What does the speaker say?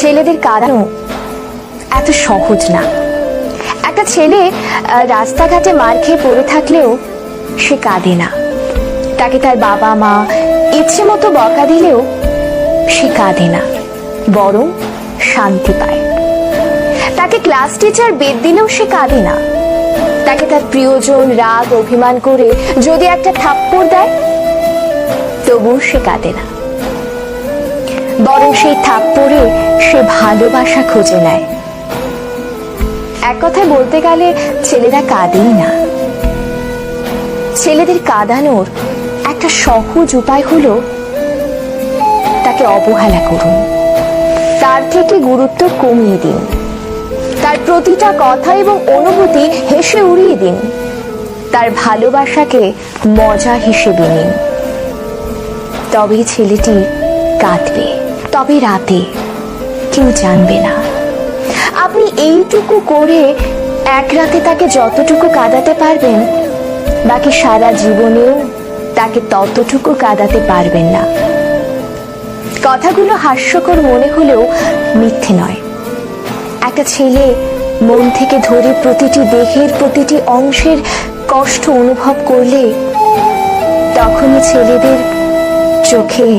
ছেলেদের কাঁদানো এত সহজ না। একটা ছেলে রাস্তাঘাটে মার খেয়ে পড়ে থাকলেও সে কাঁদে না। তাকে তার বাবা মা ইচ্ছে মতো বকা দিলেও সে কাঁদে না, বরং শান্তি পায়। তাকে ক্লাস টিচার বেদ দিলেও সে কাঁদে না। তাকে তার প্রিয়জন রাগ অভিমান করে যদি একটা থাপ্পড় দেয় তবুও সে কাঁদে না, বরং সেই থাপ্পড়ে সে ভালোবাসা খুঁজে নেয়। এক কথায় বলতে গেলে ছেলেরা কাঁদেই না। ছেলেদের কাঁদানোর একটা সহজ উপায় হলো তাকে অবহেলা করুন, তার থেকে গুরুত্ব কমিয়ে দিন, তার প্রতিটা কথা এবং অনুভূতি হেসে উড়িয়ে দিন, তার ভালোবাসাকে মজা হিসেবে নিন। তবেই ছেলেটি কাঁদবে, তবে রাতে কেউ জানবে না। আপনি এইটুকু করে এক রাতে তাকে যতটুকু কাঁদাতে পারবেন, বাকি সারা জীবনেও তাকে ততটুকু কাঁদাতে পারবেন না। কথাগুলো হাস্যকর মনে হলেও মিথ্যে নয়। একটা ছেলে মন থেকে ধরে প্রতিটি দেহের প্রতিটি অংশের কষ্ট অনুভব করলে তখনই ছেলেদের চোখে